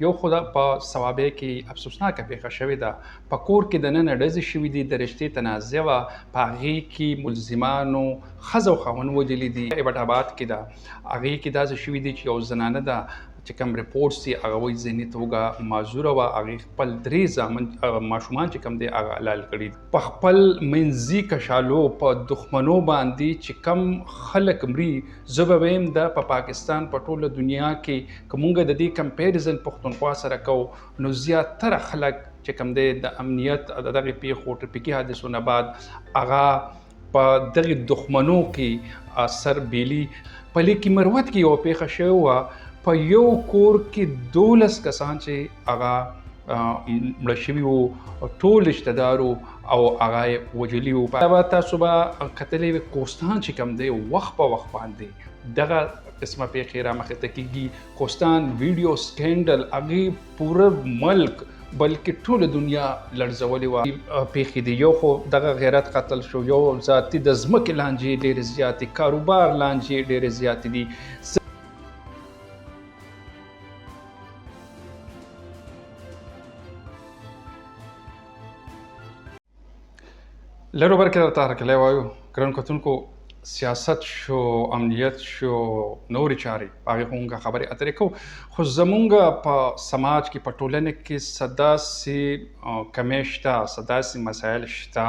یو خو په صوابۍ کې افسوسناکه پیښه شوې ده. په کور کې دننه ډزې شوي دي، د رشتې تنازع وه، په هغې کې ملزمانو ښځه او خاوند وژلي دي. ایبټ آباد کې ده، هغې کې داسې شوي دي چې یو زنانه ده چې کوم رپورټس دي هغه وایي ذهني توګه معذوره وه، هغې خپل 3 زامن ماشومان چې کوم دی هغه حلال کړي. په خپل منځي کشالو په دښمنو باندې چې کم خلک مري، زه به وایم د په پاکستان په ټوله دنیا کې که موږ د دې کمپیریزن پښتونخوا سره کوو نو زیاتره خلک چې کوم دی د امنیت د دغې پیښو ټرافیکي حادثو نه بعد هغه په دغې دښمنو کې سر بیلي. په لیکي مروت کې یوه پیښه شوې وه، په یو کور کې 12 کسان چې هغه مړه شوي وو، ټول رشته دار او هغه یې وژلي وو. به تاسو به کتلی وي کوهستان چې کوم دی وخت په وخت باندې دغه قسمه پیښې رامخې ته کېږي. کوهستان ویډیو سکینډل هغې پوره ملک بلکې ټوله دنیا لړزولې وه. پیښې دي یو خو دغه غیرت قتل شو، یو ذاتي د ځمکې لانجې ډېرې زیاتې، کاروبار لانجې ډېرې زیاتې دي. لرو بر کې درته هرکلی وایو ګرانو کتونکو، سیاست شو، امنیت شو، نورې چارې په هغې خو موږ خبرې اترې کوو، خو زمونږ په سماج کې په ټولنه کې څه داسې کمی شته، څه داسې مسایل شته،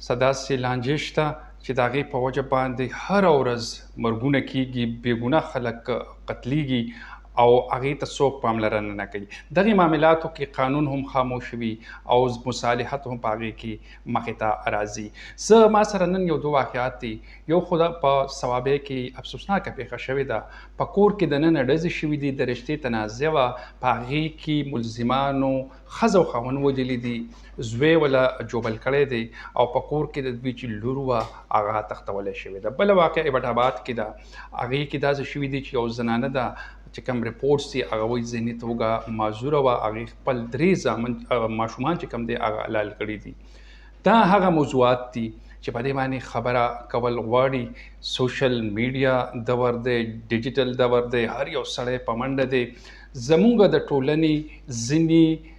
څه داسې لانجې شته چې د هغې په وجه باندې هره ورځ مرګونه کېږي، بېګناه خلک قتلیږي او هغې ته څوک پاملرنه نه کوي. دغې معاملاتو کې قانون هم خاموش وي او مصالحت هم په هغې کې مخې ته راځي. ما سره نن یو 2 واقعات دي. یو خو په صوابۍ کې افسوسناکه پیښه شوې ده، په کور کې دننه ډزې شوي دي، د رشتې تنازع وه، په هغې کې ملزمانو ښځه او خاوند وژلي دي، زوی وله جوبل کړی دی او په کور کې د دوی چې لور وه هغه تختولی شوې ده. بله واقعه ایبټ آباد کې ده، هغې کې داسې شوي دي چې یو زنانه ده چې کوم رپورټس دي هغه وایي ذهني توګه معذوره وه، هغې خپل 3 زامن ماشومان چې کوم دی هغه حلال کړي دي. دا هغه موضوعات دي چې په دې باندې خبره کول غواړي. سوشل میډیا دور دی، ډیجیټل دور دی، هر یو سړی په منډه دی. زمونږ د ټولنې ځینې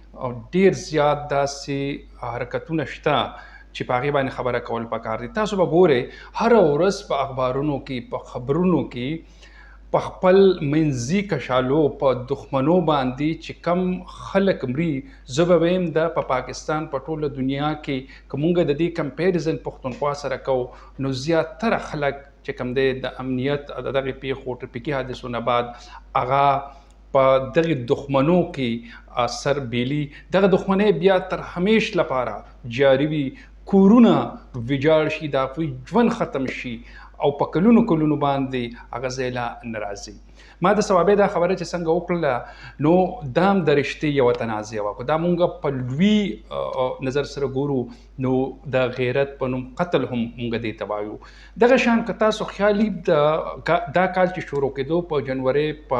ډېر زیات داسې حرکتونه شته چې په هغې باندې خبره کول پکار دي. تاسو به ګورئ هره ورځ په اخبارونو کې، په خبرونو کې په خپل منځي کشالو په دښمنو باندې چې کم خلک مري، زه به وایم د په پاکستان په ټوله دنیا کې که موږ د دې کمپیریزن پښتونخوا سره کوو نو زیاتره خلک چې کوم دی د امنیت د دغې پیښو ټرافیکي حادثو نه بعد هغه په دغې دښمنو کې سر بیلي. دغه دښمنۍ بیا تر همیش لپاره جاري وي، کورونه ویجاړ شي، د هغوی ژوند ختم شي او په کلونو کلونو باندې هغه ځای لا نه راځي. ما د صوابۍ دا خبره چې څنګه وکړله نو دا هم د رشتې یوه تنازع وه، دا مونږ په لوی نظر سره ګورو نو د غیرت په نوم قتل هم مونږ دې ته وایو. دغه شان که تاسو خیالي دا کال چې شروع کېدو په جنورۍ په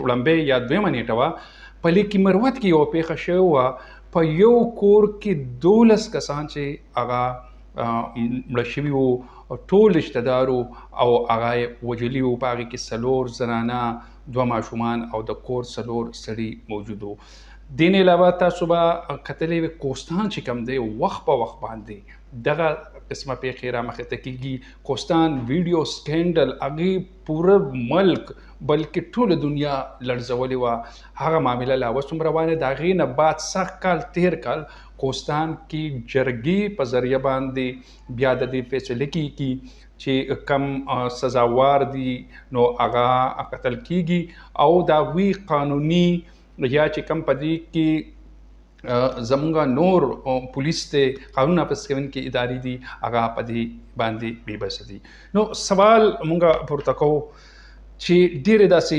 وړاندې یا 2 نیټه وه، په لیکي مروت کې یوه پیښه شوې وه، په یو کور کې 12 کسان چې هغه مړه شوي وو، ټول رشته دار او هغه یې وژلي وو. په هغې کې 4 زنانه، 2 ماشومان او د کور 4 سړي موجود وو. دې نه علاوه تاسو به کتلی وي کوهستان چې کوم دی وخت په وخت باندې دغه قسمه پیښې رامخې ته کېږي. کوهستان ویډیو سکینډل هغې پوره ملک بلکې ټوله دنیا لړزولې وه. هغه معامله لا اوس هم روانه ده. هغې نه بعد سخت کال تیر کال کوهستان کې جرګې په ذریعه باندې بیا د دې فیصله کېږي چې کم سزاوار دي نو هغه قتل کېږي او د هغوی قانوني یا چې کم په دې کې زمونږ نور پولیس ته قانون نافذ کوونکي ادارې دي هغه په دې باندې بې بسه دي. نو سوال مونږ پورته کوو چې ډېرې داسې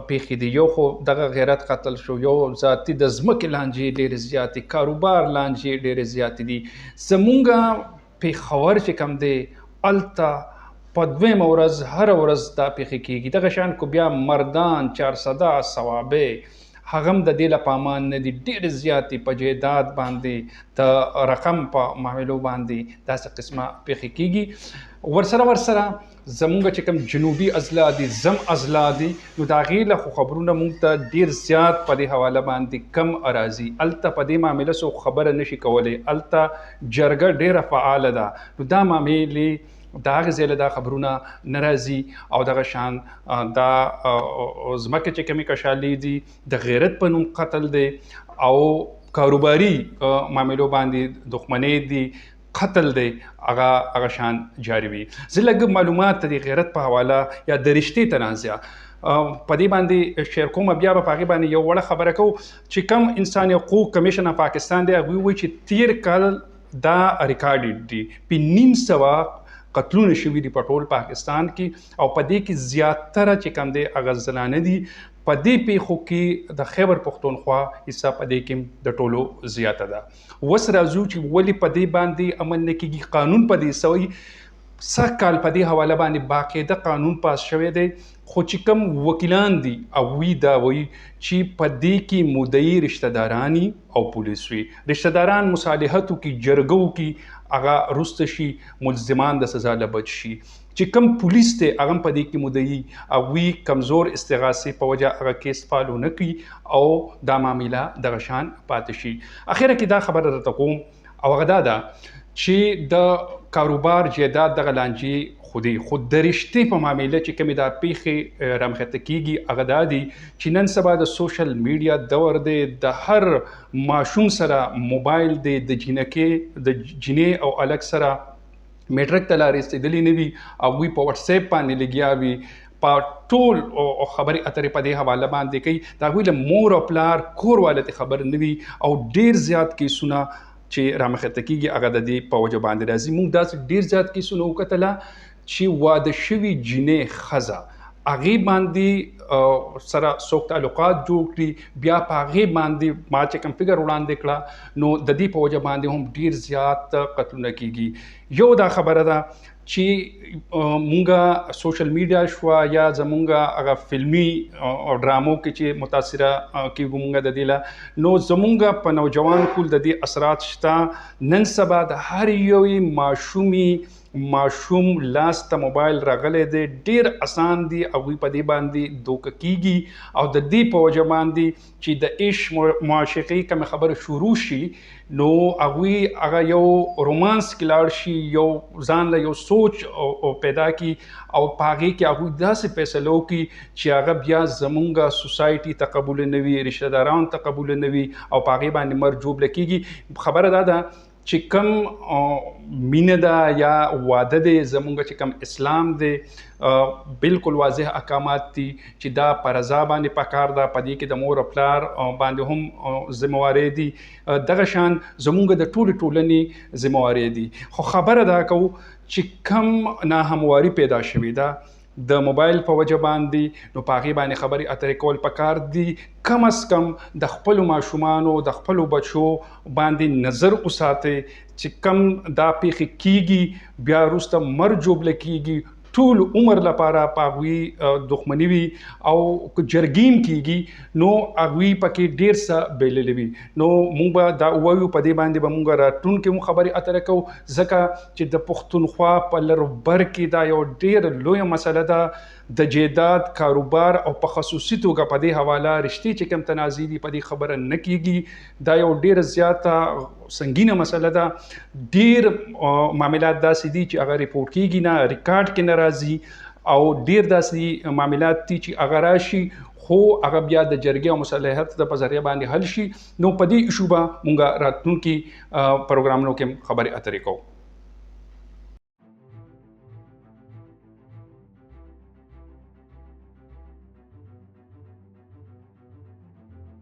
پیښې دي. یو خو دغه غیرت قتل شو، یو ذاتي د ځمکې لانجې ډېرې زیاتې، کاروبار لانجې ډېرې زیاتې دي. زمونږ پېښور چې کوم دی هلته په 2مه ورځ هره ورځ دا پیښې کېږي. دغه شان کو بیا مردان، چارسده، صوابۍ هغه هم د دې له پامان نه دي، ډېرې زیاتې په جایداد باندې د رقم په معاملو باندې داسې قسمه پیښې کېږي. ورسره زمونږ چې کوم جنوبي اضلاع دي زم اضلاع دي نو د هغې له خو خبرونه مونږ ته ډېر زیات په دې حواله باندې کم راځي. هلته په دې معامله څوک خبره نشي کولی، هلته جرګه ډېره فعاله ده. نو دا معاملې د هغې ځای له دا خبرونه نه راځي او دغه شان دا ځمکې چې کومې کشالې دي د غیرت په نوم قتل دی او کاروباري معاملو باندې دښمنۍ دي، قتل دی، هغه شان جاري وي. زه لږ معلومات د غیرت په حواله یا د رشتې تنازع په دې باندې شیر کوم. بیا به په هغې باندې یو وړه خبره کوو چې کوم انسان حقوق کمیشن اف پاکستان دی هغوی وایي چې تیر کال دا ریکارډ دي په 900 قتلونه شوي دي په ټول پاکستان کې او په دې کې زیاتره چې کوم دی هغه زنانه دي. په دې پیښو کې د خیبر پښتونخوا حصه په دې کې د ټولو زیاته ده. اوس راځو چې ولې په دې باندې عمل نه کېږي. قانون په دې سوی سږ کال په دې حواله باندې باقاعده قانون پاس شوی دی، خو چې کوم وکیلان دي هغوی دا وایي چې په دې کې مدعي رشته داران او پولیس وي. رشته داران مصالحت وکړي، جرګه وکړي، هغه وروسته شي ملزمان د سزا نه بچ شي. چې کوم پولیس دی هغه هم په دې کې مدعي هغوی کمزور استغاثې په وجه هغه کیس فالو نه کړي او دا معامله دغه شان پاتې شي. اخره کې دا خبره درته کوم او هغه دا ده چې د کاروبار جایداد دغه لانجې خو د رشتې په معامله چې کومې دا پیښې رامخته کېږي هغه دا دي چې نن سبا د سوشل میډیا دور دی، د هر ماشوم سره موبایل دی، د جینۍ او الک سره میټرک ته لا رسېدلي نه وي، هغوی په وټساپ باندې لګیا وي، په ټول خبرې اترې په دې حواله باندې کوي. د هغوی له مور او پلار کور والا ته خبر نه وي او ډېر زیات کیسونه چې رامخته کېږي هغه د دې په وجه باندې راځي. موږ داسې ډېر زیات کیسونه وکتله چې واده شوي جینۍ ښځه هغې باندې سره څوک تعلقات جوړ کړي، بیا په هغې باندې ما چې کوم فکر وړاندې کړه نو د دې په وجه باندې هم ډېر زیات قتلونه کېږي. یو دا خبره ده چې مونږه سوشل میډیا شوه یا زمونږه هغه فلمي ډرامو کې چې متاثره کېږو مونږه د دې له، نو زمونږه په نوجوان کول د دې اثرات شته. نن سبا د هر یوې ماشوم لاس ته موبایل راغلی دی، ډېر اسان دی هغوی په دې باندې دوکه کېږي او د دې په وجه باندې چې د عشق معاشقې کومې خبره شروع شي نو هغوی هغه یو رومانس کې لاړ شي، یو ځان له یو سوچ پیدا کړي او په هغې کې هغوی داسې فیصله وکړي چې هغه بیا زمونږ سوسایټي ته قبوله نه وي، رشته دارانو ته قبوله نه وي او په هغې باندې مر جوبله کېږي. خبره دا ده چې کوم مینه ده یا واده دی زمونږ چې کوم اسلام دی بالکل واضح احکامات دي چې دا په رضا باندې پکار ده، په دې کې د مور او پلار باندې هم ذمهوارۍ دي، دغه شان زمونږ د ټولې ټولنې ذمهوارۍ دي. خو خبره دا کوو چې کم ناهمواري پیدا شوې ده د موبایل په وجه باندې نو په هغې باندې خبرې اترې کول پکار دي. کم از کم د خپلو ماشومانو د خپلو بچو باندې نظر وساتئ چې کم دا پیښې کېږي بیا وروسته مر جوبله کېږي، ټول عمر لپاره په هغوی دښمني وي او که جرګې کېږي نو هغوی پکې ډېر څه بایللي وي. نو موږ به دا ووایو په دې باندې به موږ راتلونکي هم خبرې اترې کوو ځکه چې د پښتونخوا په لربر کې دا یو ډېر لویه مسله ده. د جایداد کاروبار او په خصوصي توګه په دې حواله رشتې چې کوم تنازع دي په دې خبره نه کېږي. دا یو ډېره زیاته سنګینه مسله ده. ډېر معاملات داسې دي چې هغه ریپورټ کېږي نه، ریکارډ کې نه راځي او ډېر داسې معاملات دي چې هغه راشي خو هغه بیا د جرګې او مصالحت د په ذریعه باندې حل شي. نو په دې ایشو به مونږ راتلونکي پروګرامونو کې خبرې اترې کوو.